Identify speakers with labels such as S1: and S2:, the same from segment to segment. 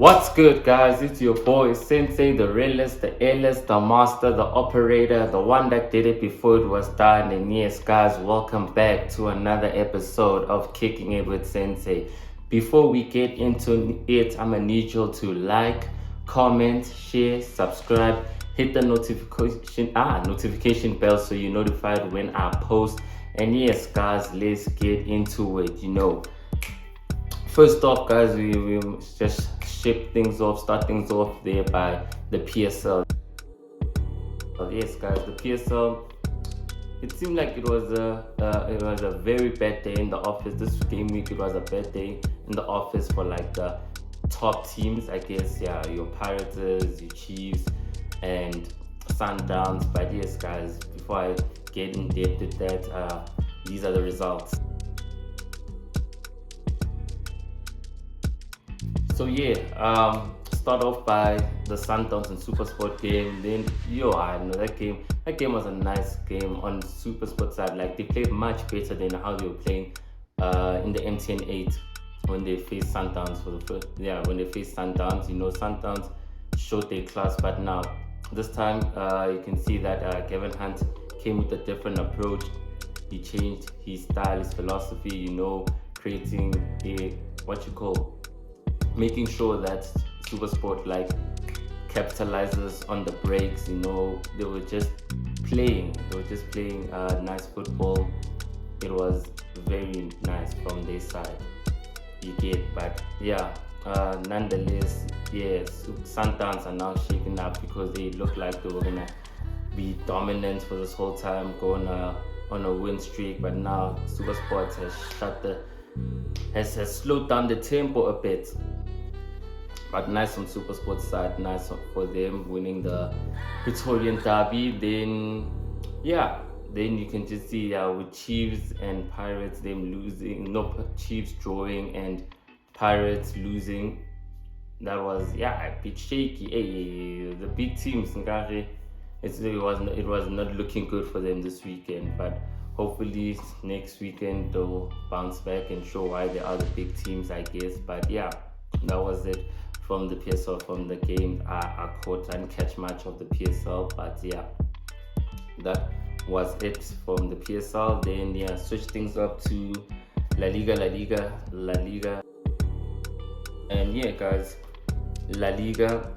S1: What's good, guys? It's your boy Senseii, the realist, the illest, the master, the operator, the one that did it before it was done. And yes, guys, welcome back to another episode of Kicking It With Senseii. Before we get into it, I'm gonna need you to like, comment, share, subscribe, hit the notification bell so you're notified when I post. And yes, guys, let's get into it. First off, guys, we just start things off there by the PSL. Yes, guys, the PSL. It seemed like it was a very bad day in the office. This game week, it was a bad day in the office for like the top teams, I guess. Yeah, your Pirates, your Chiefs, and Sundowns. But yes, guys, before I get in depth with that, these are the results. So yeah, start off by the Sundowns and SuperSport game. Then I know that game. That game was a nice game on SuperSport side. Like they played much better than how they were playing in the MTN 8 when they faced Sundowns for the first. Yeah, when they faced Sundowns, Sundowns showed their class. But now this time, you can see that Kevin Hunt came with a different approach. He changed his style, his philosophy. Creating making sure that SuperSport capitalizes on the breaks. They were just playing nice football. It was very nice from their side. But yeah, nonetheless, yes, Sundowns are now shaken up because they look like they were gonna be dominant for this whole time, going on a win streak. But now SuperSport has slowed down the tempo a bit. But nice on SuperSport's side, nice for them winning the Praetorian Derby. Then you can just see with Chiefs and Pirates, them losing, Chiefs drawing and Pirates losing. That was a bit shaky. Hey, the big teams, it was not looking good for them this weekend. But hopefully next weekend they'll bounce back and show why they are the big teams, I guess. But yeah, that was it from the PSL, from the game. I didn't catch much of the PSL, but yeah, that was it from the PSL. Then switch things up to LaLiga. And yeah, guys, LaLiga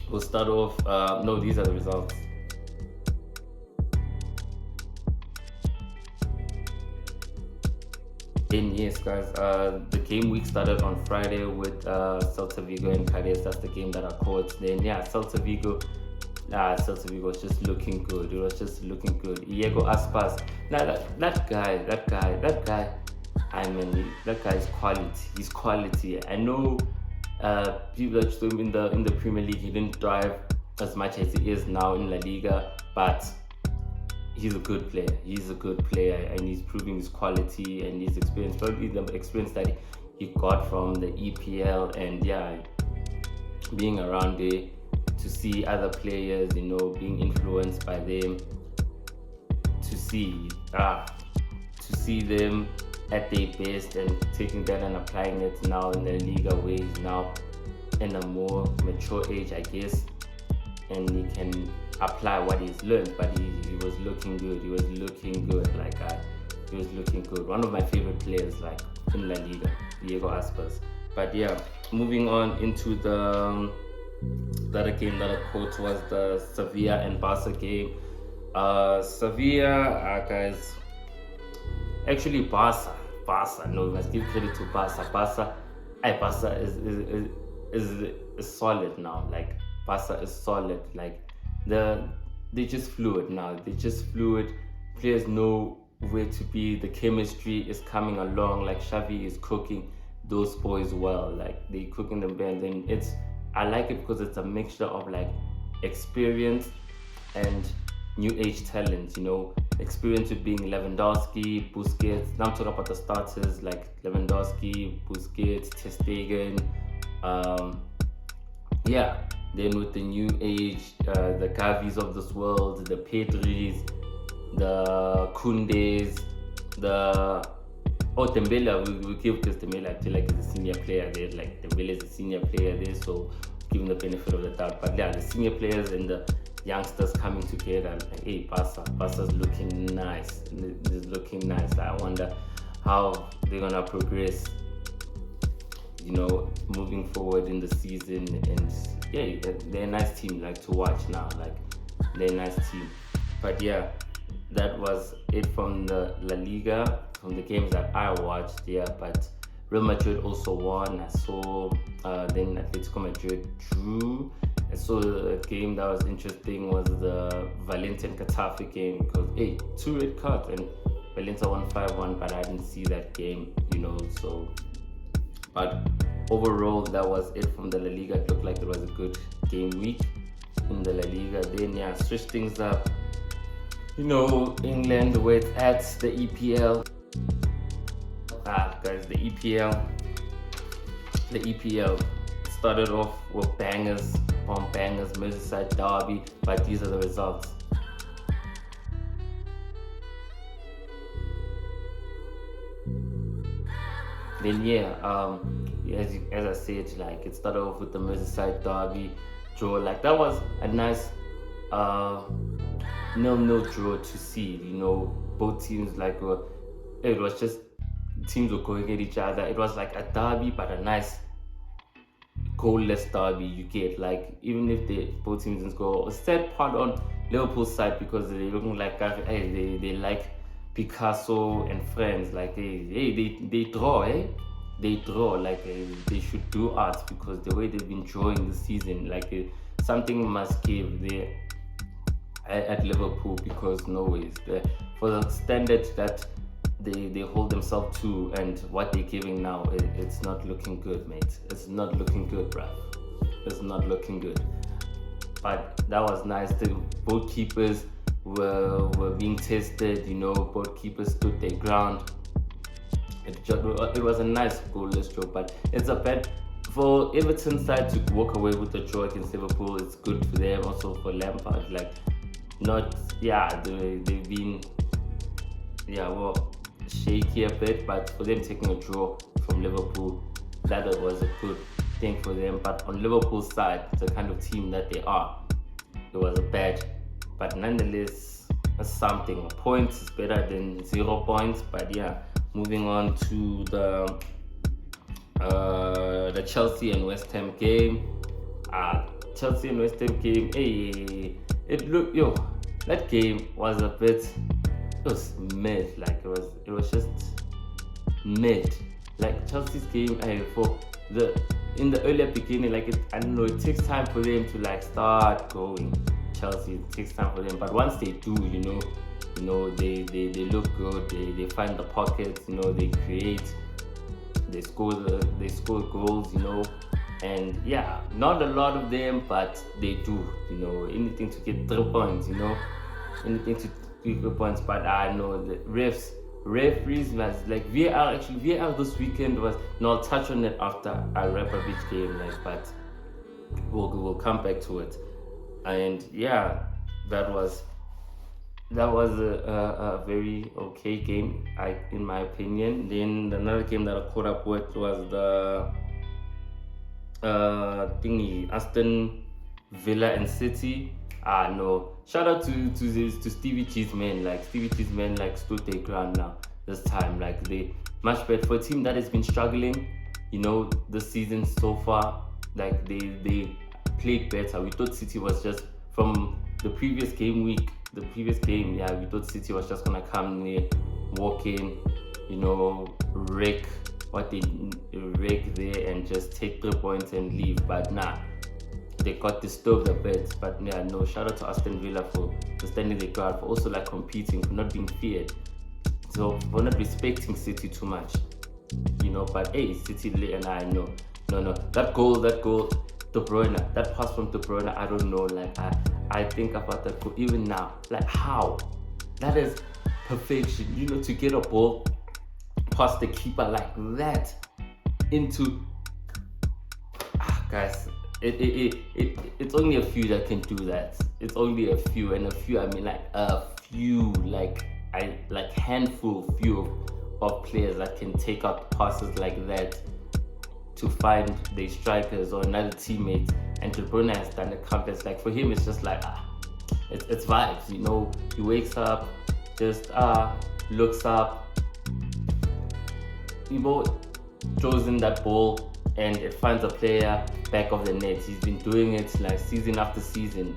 S1: will start off. No, these are the results. And yes, guys, the game week started on Friday with Celta Vigo and Cadiz. That's the game that I caught. Then Celta Vigo was just looking good. It was just looking good. Diego Aspas, that guy. I mean, that guy is quality. He's quality. I know people that saw him in the Premier League, he didn't drive as much as he is now in La Liga, but he's a good player, and he's proving his quality and his experience, probably the experience that he got from the EPL, and being around there to see other players, being influenced by them, to see them at their best and taking that and applying it now in the Liga, where he's now in a more mature age, I guess, and he can apply what he's learned. But he was looking good. He was looking good. One of my favorite players, in La Liga, Diego Aspas. But moving on into the other game that I caught was the Sevilla and Barca game. Sevilla, guys, actually Barca. No, we must give credit to Barca. Barca is solid now. Barca is solid. They just fluid now. Players know where to be. The chemistry is coming along. Xavi is cooking those boys well. They cooking them well. And I like it because it's a mixture of experience and new age talent. Experience with being Lewandowski, Busquets. Now I'm talking about the starters like Lewandowski, Busquets, Ter Stegen. Then with the new age, the Gavis of this world, the Pedris, the Kundes, the Oh, Dembele, we give because Dembele, I feel like he's a senior player there. Like Dembele is a senior player there, so give him the benefit of the doubt. But yeah, the senior players and the youngsters coming together, like, hey, Barca's looking nice. It's looking nice. I wonder how they're gonna progress, moving forward in the season. And yeah, they're a nice team, like, to watch now. Like, they're a nice team. But yeah, that was it from the La Liga, from the games that I watched. Yeah, but Real Madrid also won. I saw then Atletico Madrid drew. I saw a game that was interesting was the Valencia and Getafe game, because 2 red cards and Valencia won 5-1, but I didn't see that game, so. But overall, that was it from the La Liga. It looked like it was a good game week in the La Liga. Then yeah, switch things up. England, where it's at, the EPL. Guys, the EPL started off with bangers on bangers, Merseyside derby, but these are the results. Then yeah, as I said, like, it started off with the Merseyside derby draw. Like, that was a nice 0-0 draw to see. Both teams, like, it was just teams were going at each other. It was like a derby, but a nice goalless derby. You get, like, even if both teams didn't score. A sad part on Liverpool's side, because they're looking like they like Picasso and friends. Like, they draw, they draw. Like, they should do art, because the way they've been drawing this season, like, something must give there at Liverpool, because no ways, for the standard that they hold themselves to and what they're giving now, it's not looking good, mate. It's not looking good, bruv. It's not looking good. But that was nice. Both keepers were being tested. Both keepers stood their ground. It was a nice goalless draw, but it's a bad for Everton side to walk away with the draw against Liverpool. It's good for them, also for Lampard. Like, they've been shaky a bit, but for them taking a draw from Liverpool, that was a good thing for them. But on Liverpool's side, the kind of team that they are, it was a bad, but nonetheless, something. A point is better than 0 points. But yeah, moving on to the Chelsea and West Ham game. Chelsea and West Ham game. That game was a bit. It was mid. Like, it was just mid. Like, Chelsea's game, in the earlier beginning, like, I don't know, it takes time for them to, like, start going. Chelsea, it takes time for them, but once they do, they look good. They find the pockets. They create. They score goals. And yeah, not a lot of them, but they do. Anything to get 3 points. Anything to 3 points. But I know the referees was like VAR this weekend was. No, I'll touch on it after I wrap up each game. Like, but we'll come back to it. And yeah, that was a very okay game, in my opinion. Then another game that I caught up with was the Aston Villa and City. No, shout out to Stevie G's men. Like, Stevie G's men, like, stood their ground now this time. Like, they much better for a team that has been struggling, this season so far. Like, they played better. We thought City was just, from the previous game, we thought City was just gonna come near, walk in, wreck there and just take 3 points and leave. But nah, they got disturbed a bit. But yeah, no, shout out to Aston Villa for standing their ground, for also, like, competing, for not being feared, so for not respecting City too much, But City, and I know, no, that goal, De Bruyne, that pass from De Bruyne, I don't know. Like, I think about that goal even now. Like, how? That is perfection. To get a ball past the keeper like that into. Guys, it's only a few that can do that. It's only a few, and a few, I mean, like a few, like handful, few of players that can take out passes like that to find the strikers or another teammate. And De Bruyne has done the countless. Like for him, it's just like it's vibes. You know, he wakes up, just looks up, throws in that ball, and it finds a player back of the net. He's been doing it like season after season.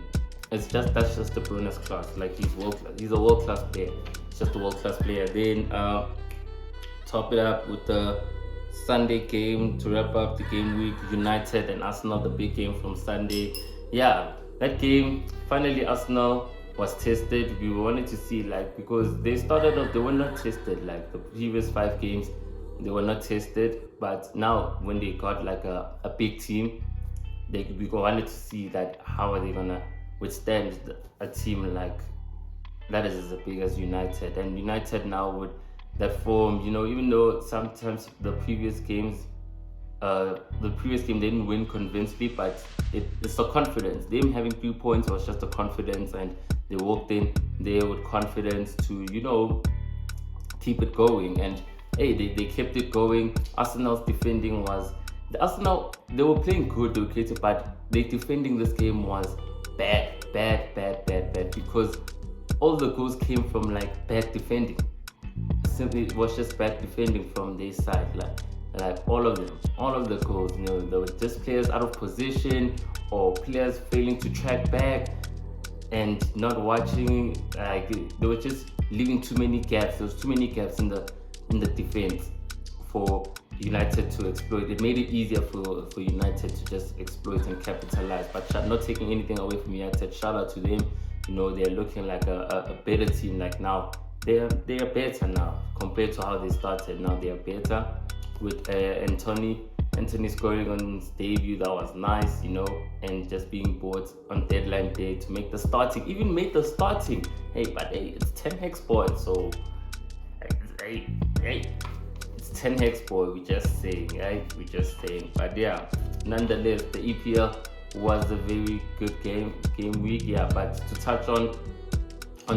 S1: That's just De Bruyne's class. Like he's world class. He's a world class player. He's just a world class player. Then top it up with the Sunday game to wrap up the game week. United and Arsenal, the big game from Sunday. Yeah, that game, finally Arsenal was tested. We wanted to see, like, because they started off, they were not tested. Like the previous 5 games, they were not tested. But now when they got like a big team, we wanted to see that how are they gonna withstand a team like that is as big as United. And United now with that form, you know, even though sometimes the previous game they didn't win convincingly, but it's the confidence. Them having 3 points was just the confidence, and they walked in there with confidence to, you know, keep it going. And hey, they kept it going. Arsenal's defending was they were playing good, they were creative, but their defending this game was bad, because all the goals came from like bad defending. Simply, it was just bad defending from their side. Like all of the goals, you know, there were just players out of position or players failing to track back and not watching. Like they were just leaving too many gaps. There was too many gaps in the defense for United to exploit. It made it easier for United to just exploit and capitalize. But not taking anything away from United, shout out to them. You know, they're looking like a better team. Like now, they are better now compared to how they started. Now they are better with Anthony scoring on his debut. That was nice, you know, and just being bought on deadline day to make the starting. Even made the starting. Hey, it's 10 hex boy, so hey, it's 10 hex boy. We just saying, right? We just saying. But yeah, nonetheless, the EPL was a very good game week. Yeah, but to touch on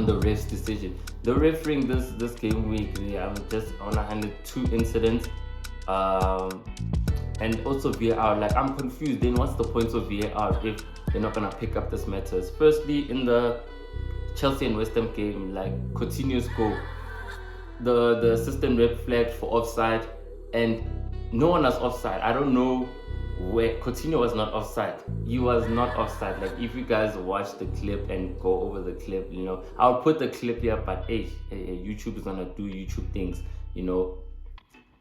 S1: the ref's decision. The refereeing this game week, yeah, I'm just on 102 incidents, and also VAR. Like I'm confused. Then what's the point of VAR if they're not gonna pick up this matters? Firstly, in the Chelsea and West Ham game, like continuous goal, the assistant ref flagged for offside, and no one was offside. I don't know where Coutinho was not offside. He was not offside. Like if you guys watch the clip and go over the clip, you know, I'll put the clip here, but hey, YouTube is gonna do YouTube things, you know.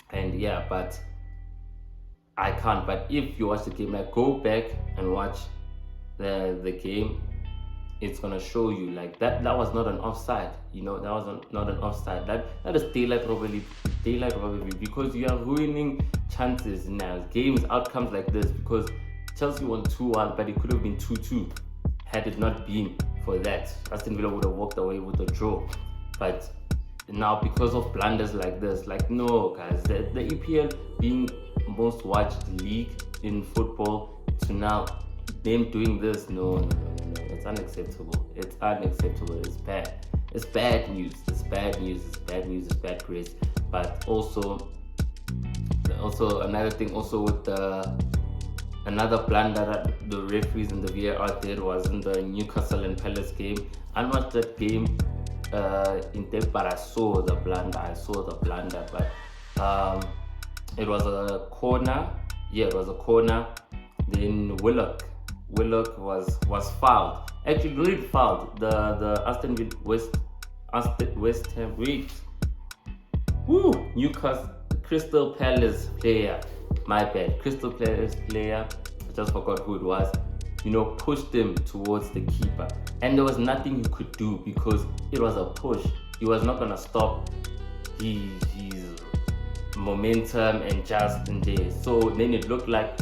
S1: And yeah, but I can't. But if you watch the game, like go back and watch the game, it's gonna show you like that was not an offside, you know. That was not an offside. That is daylight robbery, because you are ruining chances now, games, outcomes like this, because Chelsea won 2-1, but it could have been 2-2 had it not been for that. Aston Villa would have walked away with a draw. But now because of blunders like this, like no guys, the EPL being most watched league in football to now them doing this, no, it's unacceptable. It's bad. It's bad news. It's bad press. But also another thing also with another blunder that the referees and the VAR did was in the Newcastle and Palace game. I watched that game in depth, but I saw the blunder. But it was a corner. Yeah, it was a corner. Then Willock was fouled. Actually, really fouled. The Aston West Ham Reeds. Newcastle Crystal Palace player. My bad. Crystal Palace player. I just forgot who it was. You know, pushed him towards the keeper, and there was nothing he could do because it was a push. He was not gonna stop his momentum and just in there. So then it looked like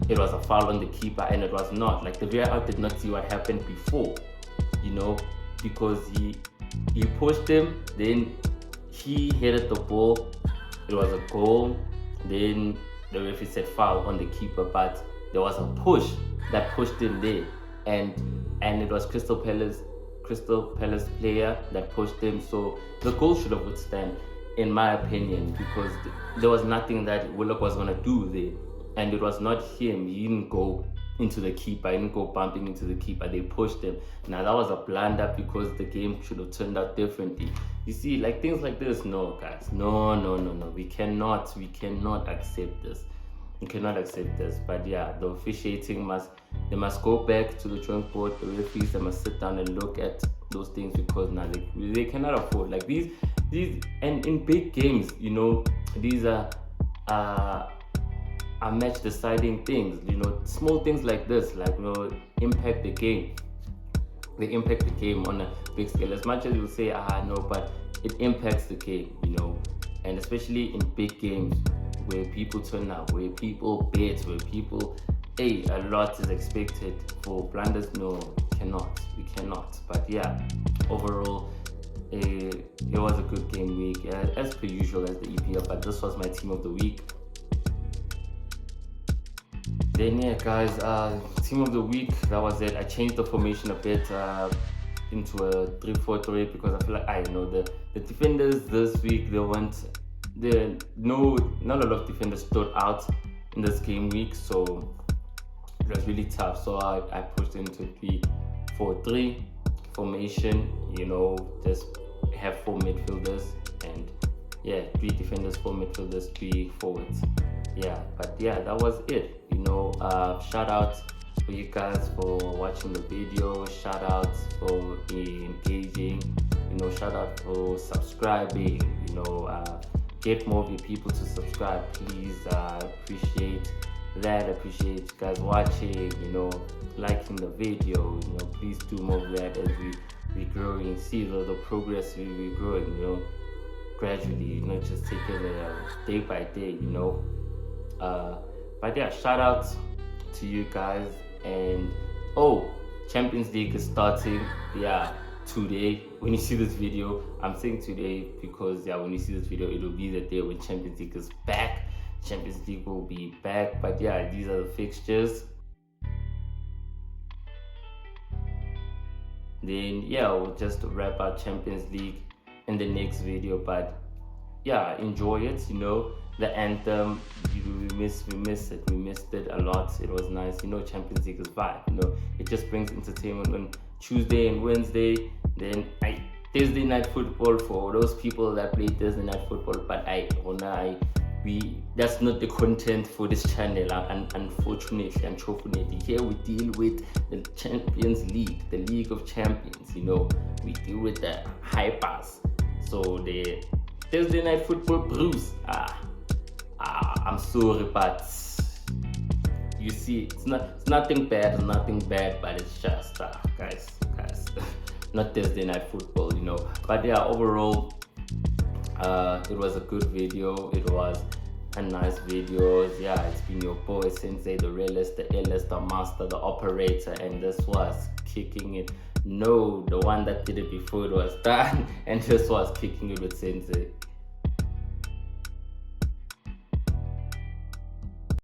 S1: it was a foul on the keeper, and it was not. Like the VAR did not see what happened before, you know, because he pushed him, then he headed the ball. It was a goal. Then the referee said foul on the keeper, but there was a push that pushed him there, and it was Crystal Palace player that pushed him. So the goal should have withstand. in my opinion, because there was nothing that Willock was gonna do there, and it was not him. He didn't go into the keeper. He didn't go bumping into the keeper. They pushed him. Now that was a blunder because the game should have turned out differently. You see, like things like this, no, guys, no. We cannot accept this. We cannot accept this. But yeah, the officiating must go back to the drawing board. The referees, they must sit down and look at those things, because now they cannot afford like these and in big games, these are match deciding things. Small things like this, like impact the game. They impact the game on a big scale. As much as you say no, but it impacts the game, and especially in big games where people turn up, where people bet, where people a lot is expected. For blunders, no, we cannot. But yeah, overall it was a good game week, as per usual as the EPL, but this was my team of the week. Then yeah, guys, team of the week, that was it. I changed the formation a bit into a 3-4-3 because I feel like the defenders this week, not a lot of defenders stood out in this game week, so it was really tough. So I pushed into 3-4-3 formation, just have 4 midfielders and 3 defenders, 4 midfielders, 3 forwards. But that was it. Shout out for you guys for watching the video. Shout out for engaging. Shout out for subscribing. Get more of your people to subscribe, please. Appreciate that. Appreciate you guys watching. Liking the video. Please do more of that as we growing. See the progress we're growing. Gradually. Just take it day by day. But yeah, shout out to you guys. And Champions League is starting today. When you see this video, I'm saying today because when you see this video, it will be the day when Champions League is back. Champions League will be back. But these are the fixtures. Then we'll just wrap up Champions League in the next video. But enjoy it. The anthem, we missed it. We missed it a lot. It was nice. Champions League is vibe. It just brings entertainment on Tuesday and Wednesday. Then Thursday night football for those people that play Thursday night football. But that's not the content for this channel. And unfortunately, here we deal with the Champions League, the League of Champions. We deal with the hypers. So the Thursday night football brews. I'm sorry, but you see, it's nothing bad, but it's just guys, not Thursday night football, But overall, it was a good video. It was a nice video. It's been your boy Sensei, the realist, the illest, the master, the operator, and this was Kicking It. No, the one that did it before it was done, and this was Kicking It with Sensei.